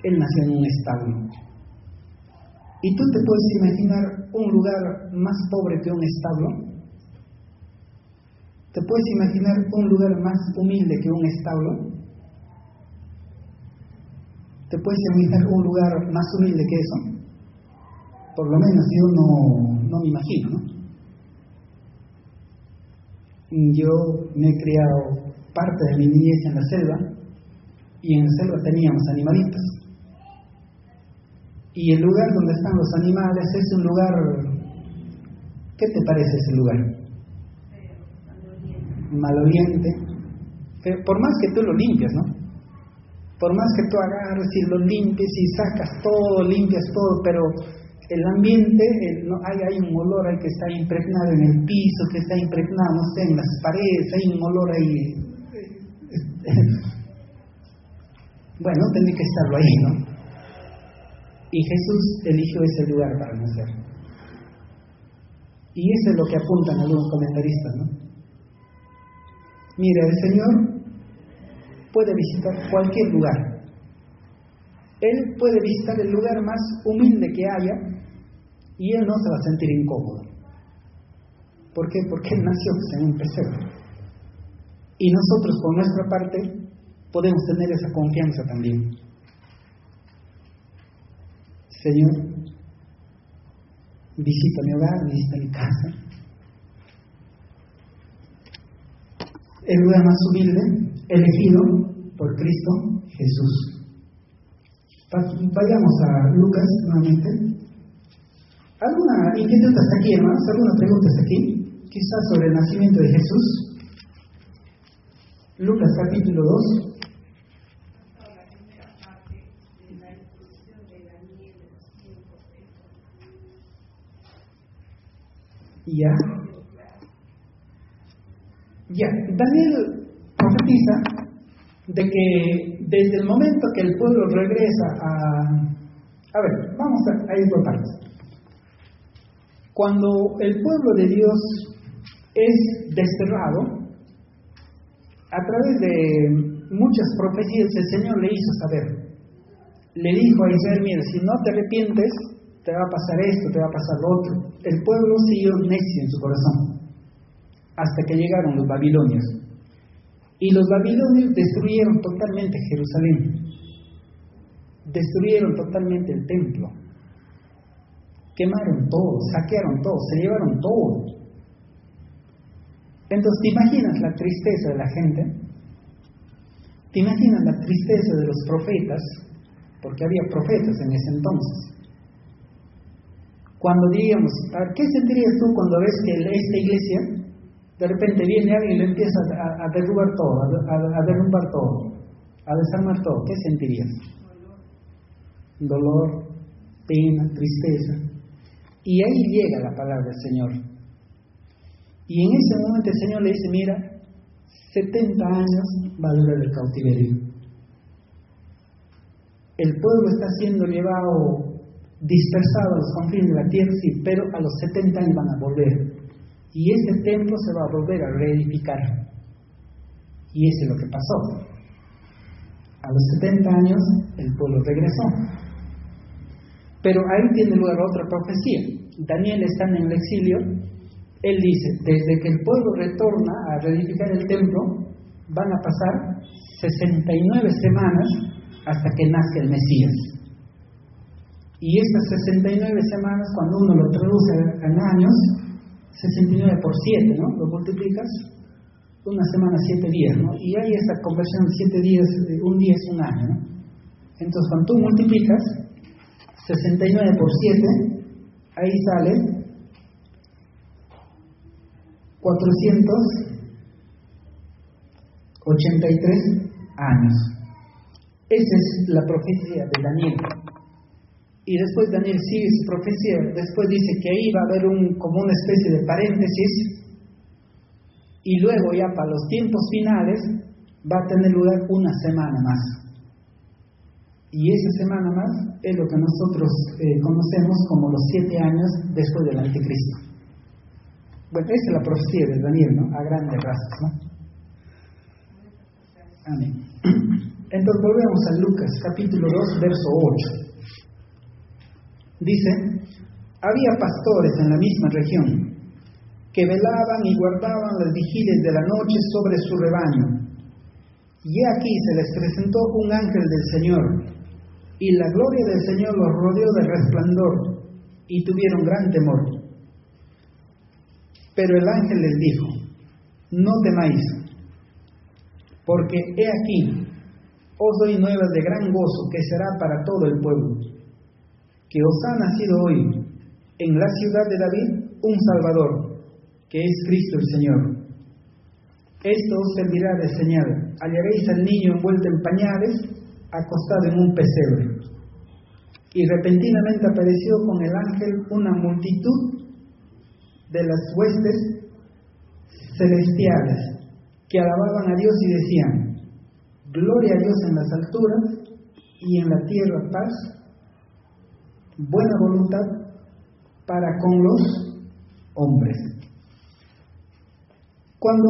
Él nació en un establo. ¿Y tú te puedes imaginar un lugar más pobre que un establo? ¿Te puedes imaginar un lugar más humilde que un establo? ¿Te puedes imaginar un lugar más humilde que eso? Por lo menos yo no me imagino, ¿no? Yo me he criado parte de mi niñez en la selva, y en la selva teníamos animalitos. Y el lugar donde están los animales es un lugar... ¿Qué te parece ese lugar? Maloliente. Por más que tú lo limpias, ¿no? Por más que tú agarres y lo limpies y sacas todo, limpias todo, pero el ambiente, hay un olor ahí que está impregnado en el piso, que está impregnado, no sé, en las paredes, hay un olor ahí. Bueno, tendría que estarlo ahí, ¿no? Y Jesús eligió ese lugar para nacer. Y eso es lo que apuntan algunos comentaristas, ¿no? Mira, el Señor puede visitar cualquier lugar. Él puede visitar el lugar más humilde que haya y Él no se va a sentir incómodo. ¿Por qué? Porque Él nació en un pesebre. Y nosotros, por nuestra parte, podemos tener esa confianza también. Señor, visita mi hogar, visita mi casa. El lugar más humilde, elegido por Cristo Jesús. Vayamos a Lucas nuevamente. ¿Alguna inquietud hasta aquí, hermanos? ¿Alguna pregunta hasta aquí? Quizás sobre el nacimiento de Jesús. Lucas capítulo 2. Ya. Daniel profetiza de que desde el momento que el pueblo regresa a ver, vamos a ir por partes. Cuando el pueblo de Dios es desterrado, a través de muchas profecías el Señor le hizo saber. Le dijo a Israel, mira, si no te arrepientes, te va a pasar esto, te va a pasar lo otro. El pueblo siguió necio en su corazón, hasta que llegaron los babilonios. Y los babilonios destruyeron totalmente Jerusalén. Destruyeron totalmente el templo. Quemaron todo, saquearon todo, se llevaron todo. Entonces, ¿te imaginas la tristeza de la gente? ¿Te imaginas la tristeza de los profetas? Porque había profetas en ese entonces. Cuando digamos, ¿qué sentirías tú cuando ves que esta iglesia, de repente viene alguien y le empieza a derrubar todo, a derrumbar todo, a desarmar todo? ¿Qué sentirías? Dolor, pena, tristeza. Y ahí llega la palabra del Señor. Y en ese momento el Señor le dice, mira, 70 años va a durar el cautiverio. El pueblo está siendo llevado, dispersado a los confines de la tierra, sí, pero a los 70 años van a volver. Y ese templo se va a volver a reedificar. Y eso es lo que pasó. A los 70 años el pueblo regresó. Pero ahí tiene lugar otra profecía. Daniel está en el exilio. Él dice, desde que el pueblo retorna a reedificar el templo, van a pasar 69 semanas hasta que nazca el Mesías. Y estas 69 semanas, cuando uno lo traduce en años, 69 por 7, ¿no? Lo multiplicas, una semana 7 días, ¿no? Y hay esa conversión, 7 días, un día es un año, ¿no? Entonces, cuando tú multiplicas 69 por 7, ahí sale 483 años. Esa es la profecía de Daniel. Y después Daniel sigue su profecía. Después dice que ahí va a haber como una especie de paréntesis. Y luego ya para los tiempos finales va a tener lugar una semana más. Y esa semana más es lo que nosotros conocemos como los 7 años después del anticristo. Bueno, esa es la profecía de Daniel, ¿no? A grandes rasgos, ¿no? Amén. Entonces volvemos a Lucas, capítulo 2, verso 8. Dice, había pastores en la misma región que velaban y guardaban las vigilias de la noche sobre su rebaño. Y aquí se les presentó un ángel del Señor, y la gloria del Señor los rodeó de resplandor, y tuvieron gran temor. Pero el ángel les dijo, no temáis, porque he aquí, os doy nuevas de gran gozo que será para todo el pueblo, que os ha nacido hoy en la ciudad de David un Salvador, que es Cristo el Señor. Esto os servirá de señal: hallaréis al niño envuelto en pañales, acostado en un pesebre. Y repentinamente apareció con el ángel una multitud de las huestes celestiales que alababan a Dios y decían: gloria a Dios en las alturas y en la tierra paz, buena voluntad para con los hombres. Cuando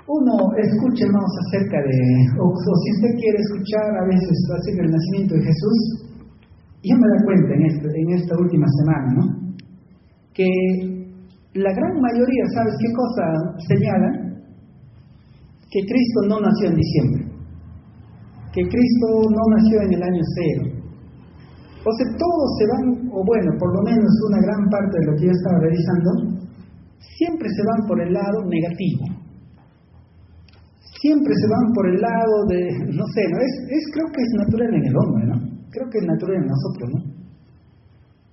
uno escucha, hermanos, acerca de, o si usted quiere escuchar a veces acerca del nacimiento de Jesús, yo me doy cuenta en esta última semana, ¿no? Que la gran mayoría, ¿sabes qué cosa señala? Que Cristo no nació en diciembre, que Cristo no nació en el año 0. O sea, todos se van, o bueno, por lo menos una gran parte de lo que yo estaba revisando, siempre se van por el lado negativo. Siempre se van por el lado de, no sé, ¿no? Creo que es natural en el hombre, ¿no? Creo que es natural en nosotros, ¿no?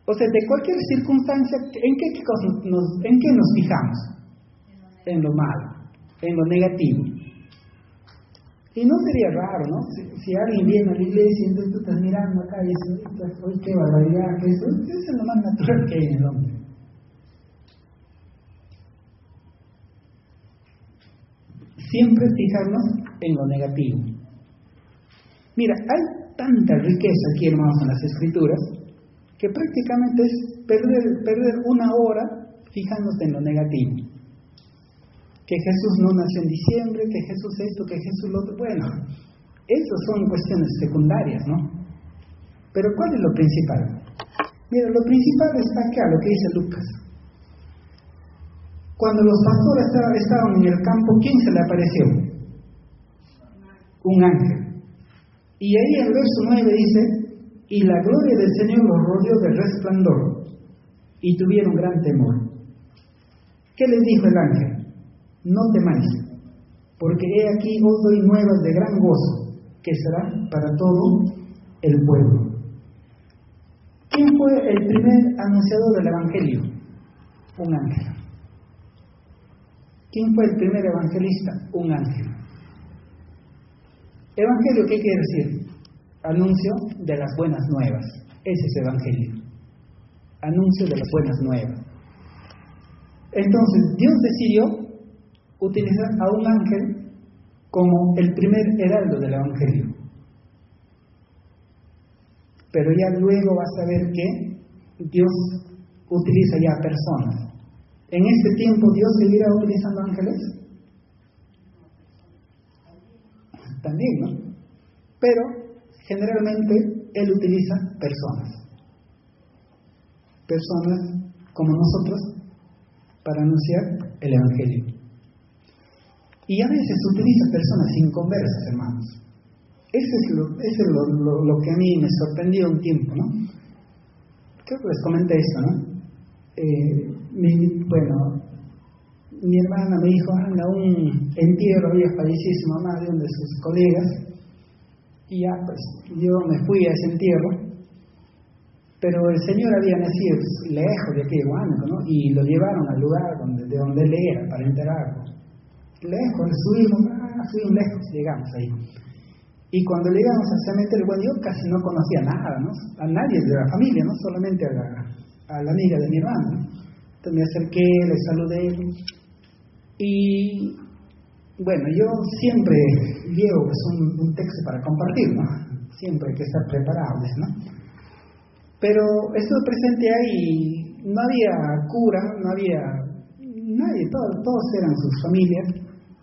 O sea, de cualquier circunstancia, ¿en qué nos fijamos? En lo malo, en lo negativo. Y no sería raro, ¿no? Si alguien viene a la iglesia y entonces tú estás mirando acá y dices, oye, qué barbaridad, que eso es lo más natural que hay en el hombre. siempre fijarnos en lo negativo. Mira, hay tanta riqueza aquí, hermanos, en las Escrituras, que prácticamente es perder una hora fijándose en lo negativo. Que Jesús no nació en diciembre, que Jesús esto, que Jesús lo otro. Bueno, esas son cuestiones secundarias, ¿no? Pero ¿cuál es lo principal? Mira, lo principal está acá, lo que dice Lucas. Cuando los pastores estaban en el campo, ¿quién se le apareció? Un ángel. Y ahí el verso 9 dice, y la gloria del Señor los rodeó de resplandor, y tuvieron gran temor. ¿Qué les dijo el ángel? No temáis, porque he aquí os doy nuevas de gran gozo, que será para todo el pueblo. ¿Quién fue el primer anunciador del Evangelio? Un ángel. ¿Quién fue el primer evangelista? Un ángel. ¿Evangelio qué quiere decir? Anuncio de las buenas nuevas. Ese es evangelio. Anuncio de las buenas nuevas. Entonces, Dios decidió utilizar a un ángel como el primer heraldo del evangelio. Pero ya luego vas a ver que Dios utiliza ya personas. ¿En este tiempo Dios seguirá utilizando ángeles? También, ¿no? Pero generalmente Él utiliza personas. Personas como nosotros para anunciar el Evangelio. Y a veces utiliza personas inconversas, hermanos. Eso es lo que a mí me sorprendió un tiempo, ¿no? Creo que les comenté esto, ¿no? Mi hermana me dijo, anda, un entierro, había fallecido su mamá de uno de sus colegas, y ya pues yo me fui a ese entierro, pero el señor había nacido lejos de aquí de Huánuco, ¿no? Y lo llevaron al lugar de donde él era, para enterrarlo. Lejos, subimos lejos, llegamos ahí. Y cuando llegamos al cementerio, bueno, yo casi no conocía nada, ¿no? A nadie de la familia, ¿no? Solamente a la amiga de mi hermano, ¿no? Entonces me acerqué, le saludé, y bueno, yo siempre llevo pues, un texto para compartir, ¿no? Siempre hay que estar preparados, ¿no? Pero estuve presente ahí, no había cura, no había nadie, todos eran sus familias.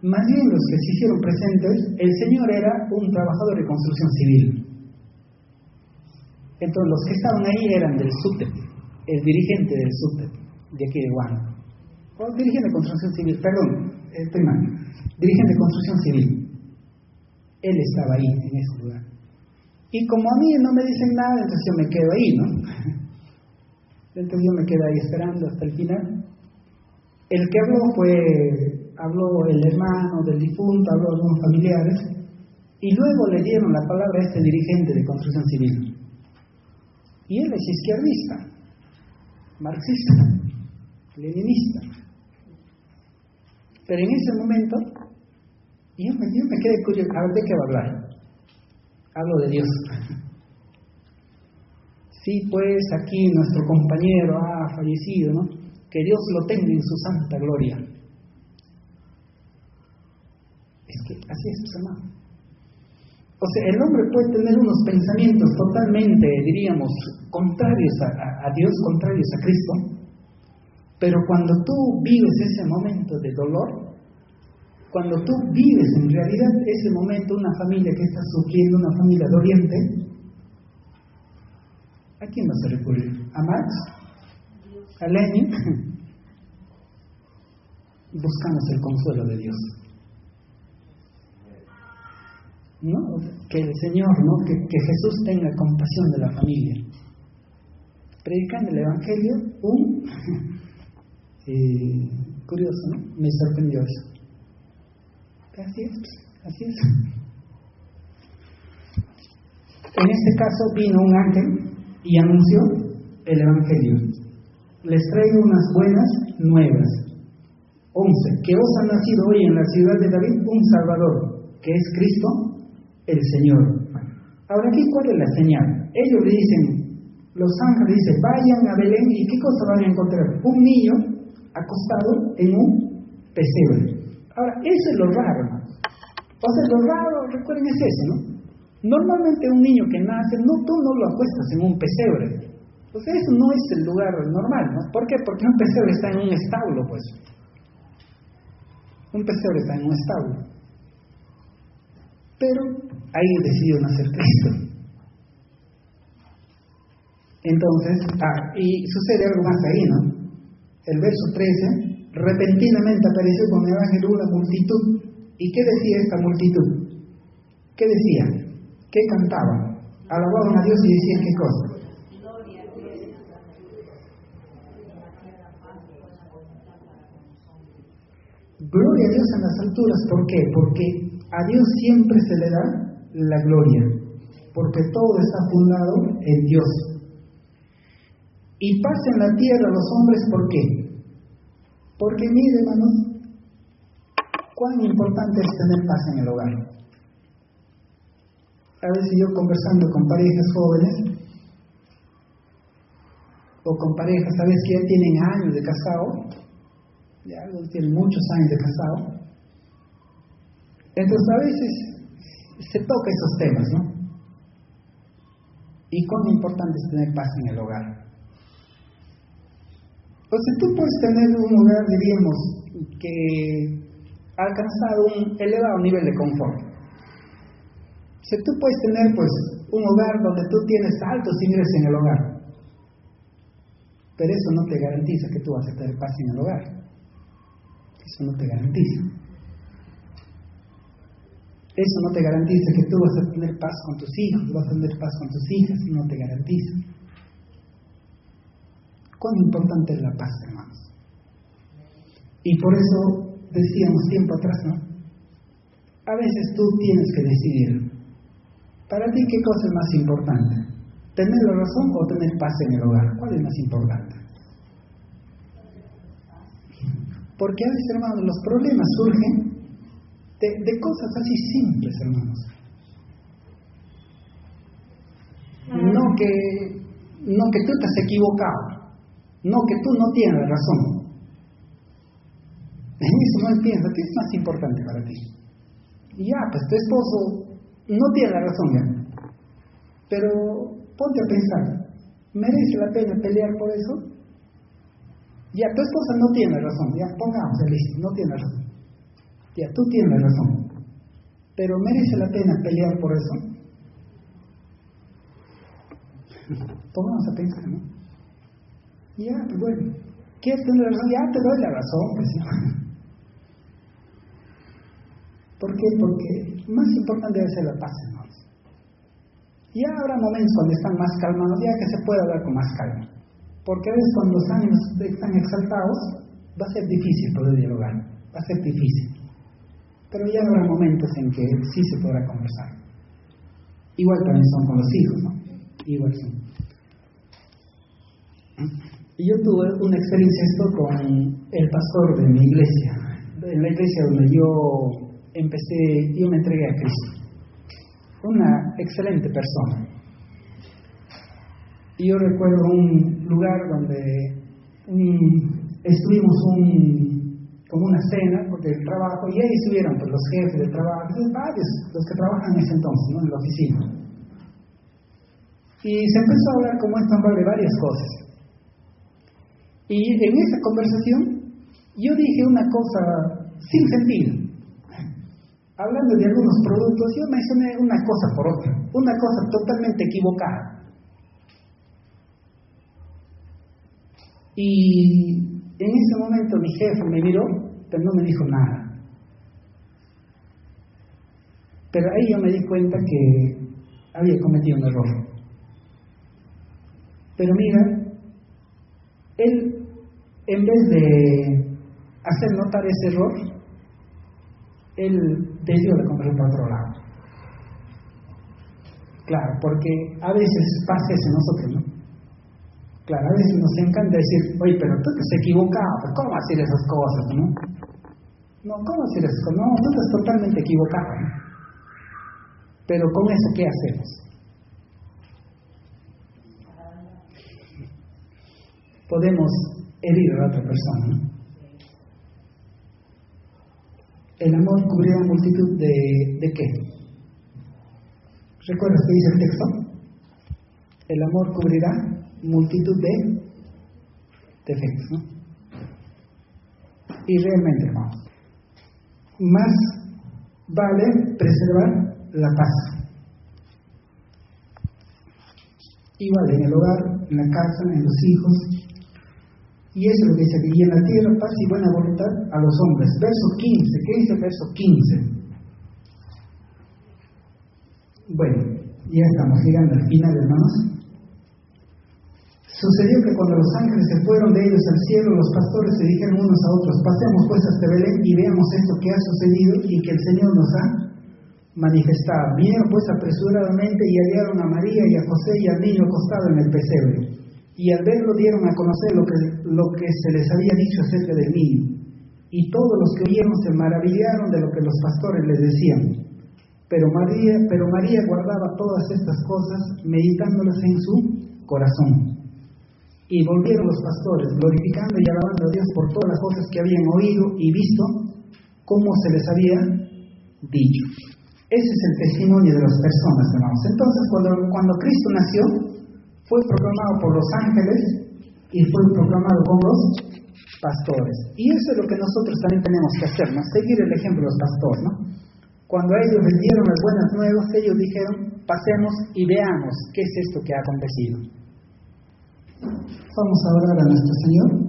Más bien los que se hicieron presentes, el señor era un trabajador de construcción civil. Entonces los que estaban ahí eran del SUTEP, el dirigente del SUTEP, de aquí de Huánuco. O dirigente de construcción civil, perdón, dirigente de construcción civil. Él estaba ahí, en ese lugar. Y como a mí no me dicen nada, entonces yo me quedo ahí, ¿no? Entonces yo me quedé ahí esperando hasta el final. El que habló el hermano del difunto, habló algunos familiares, y luego le dieron la palabra a este dirigente de construcción civil. Y él es izquierdista, marxista, leninista. Pero en ese momento, yo me quedé curioso, a ver de qué va a hablar. Hablo de Dios. Sí, pues aquí nuestro compañero ha fallecido, ¿no? Que Dios lo tenga en su santa gloria. Es que así es, hermano. O sea, el hombre puede tener unos pensamientos totalmente, diríamos, contrarios a Dios, contrarios a Cristo, pero cuando tú vives ese momento de dolor, cuando tú vives en realidad ese momento, una familia que está sufriendo, una familia doliente, ¿a quién vas a recurrir? ¿A Marx? ¿A Lenin? Buscamos el consuelo de Dios. ¿No? Que el Señor, ¿no? Que Jesús tenga compasión de la familia. Predicando el Evangelio, curioso, ¿no? Me sorprendió eso. Así es. En este caso vino un ángel y anunció el Evangelio. Les traigo unas buenas nuevas. 11. Que os ha nacido hoy en la ciudad de David un Salvador, que es Cristo el Señor. Ahora aquí, ¿cuál es la señal? Ellos le dicen, los ángeles dicen, vayan a Belén, ¿y qué cosa van a encontrar? Un niño acostado en un pesebre. Ahora, eso es lo raro, ¿no? O sea, lo raro, recuerden, es eso, ¿no? Normalmente un niño que nace, tú no lo acuestas en un pesebre. O sea, eso no es el lugar normal, ¿no? ¿Por qué? Porque un pesebre está en un establo, pues. Un pesebre está en un establo. Pero ahí decidió nacer Cristo. Entonces, y sucede algo más ahí, ¿no? El verso 13, repentinamente apareció con el ángel una multitud. ¿Y qué decía esta multitud? ¿Qué decía? ¿Qué cantaban? Alababan a Dios y decían qué cosa. Gloria a Dios en las alturas. ¿Por qué? Porque a Dios siempre se le da la gloria, porque todo está fundado en Dios. Y paz en la tierra a los hombres, ¿por qué? Porque mire, hermanos, cuán importante es tener paz en el hogar. A veces yo conversando con parejas jóvenes, o con parejas, ¿sabes? Que ya tienen años de casado, ya tienen muchos años de casado. Entonces a veces se toca esos temas, ¿no? Y cuán importante es tener paz en el hogar. Entonces tú puedes tener un hogar, diríamos, que ha alcanzado un elevado nivel de confort. O sea, tú puedes tener, pues, un hogar donde tú tienes altos ingresos en el hogar, pero eso no te garantiza que tú vas a tener paz en el hogar. Eso no te garantiza. Eso no te garantiza que tú vas a tener paz con tus hijos, vas a tener paz con tus hijas, no te garantiza. ¿Cuán importante es la paz, hermanos? Y por eso decíamos tiempo atrás, ¿no? A veces tú tienes que decidir. Para ti, ¿qué cosa es más importante? ¿Tener la razón o tener paz en el hogar? ¿Cuál es más importante? Porque a veces, hermanos, los problemas surgen de cosas así simples, hermanos. No que tú te has equivocado, no que tú no tienes razón. En eso no piensa, ¿qué es más importante para ti? Y ya, pues tu esposo no tiene la razón ya. Pero ponte a pensar, ¿merece la pena pelear por eso? Ya, tu esposa no tiene razón, ya, pongamos el listo, no tiene razón. Ya, tú tienes razón. Pero ¿merece la pena pelear por eso? Pongamos a pensar, ¿no? Ya, pues bueno, ¿quieres tener razón? Ya te doy la razón, pues, ¿no? ¿Por qué? Porque más importante debe ser la paz, hermanos. Ya habrá momentos cuando están más calmados, ya que se puede hablar con más calma. Porque a veces cuando los ánimos están exaltados, va a ser difícil poder dialogar, va a ser difícil. Pero ya habrá momentos en que sí se podrá conversar. Igual también son con los hijos, ¿no? Igual son. Y yo tuve una experiencia esto con el pastor de mi iglesia. En la iglesia donde yo me entregué a Cristo. Una excelente persona. Y yo recuerdo un lugar donde estuvimos como una cena porque el trabajo, y ahí estuvieron pues, los jefes del trabajo, varios, los que trabajan en ese entonces, ¿no? En la oficina. Y se empezó a hablar como esto de varias cosas. Y en esa conversación yo dije una cosa sin sentido. Hablando de algunos productos, yo mencioné una cosa por otra, una cosa totalmente equivocada. Y en ese momento mi jefe me miró, pero no me dijo nada. Pero ahí yo me di cuenta que había cometido un error. Pero mira, él, en vez de hacer notar ese error, él desvió la conversación para otro lado. Claro, porque a veces pasa eso en nosotros, ¿no? Claro, a veces nos encanta decir, oye, pero tú te has equivocado, ¿cómo hacer esas cosas, no? No, ¿cómo hacer esas cosas? No, tú estás totalmente equivocado, ¿no? Pero con eso, ¿qué hacemos? Podemos herir a la otra persona, ¿no? El amor cubrirá multitud de qué. ¿Recuerdas qué dice el texto? El amor cubrirá multitud de defectos, ¿no? Y realmente, hermanos, más vale preservar la paz. Igual en el hogar, en la casa, en los hijos. Y eso es lo que dice aquí: y en la tierra paz y buena voluntad a los hombres. Verso 15, ¿qué dice el verso 15? Bueno, ya estamos llegando al final, hermanos. Sucedió que cuando los ángeles se fueron de ellos al cielo, los pastores se dijeron unos a otros: pasemos pues hasta Belén y veamos esto que ha sucedido y que el Señor nos ha manifestado. Vinieron pues apresuradamente y hallaron a María y a José y al niño acostado en el pesebre. Y al verlo dieron a conocer lo que se les había dicho acerca del niño. Y todos los que oyeron se maravillaron de lo que los pastores les decían. Pero María guardaba todas estas cosas, meditándolas en su corazón. Y volvieron los pastores, glorificando y alabando a Dios por todas las cosas que habían oído y visto, como se les había dicho. Ese es el testimonio de las personas, hermanos. Entonces, cuando Cristo nació, fue proclamado por los ángeles y fue proclamado por los pastores. Y eso es lo que nosotros también tenemos que hacer, ¿no? Seguir el ejemplo de los pastores, ¿no? Cuando ellos les dieron las buenas nuevas, ellos dijeron: pasemos y veamos qué es esto que ha acontecido. Vamos a orar a nuestro Señor.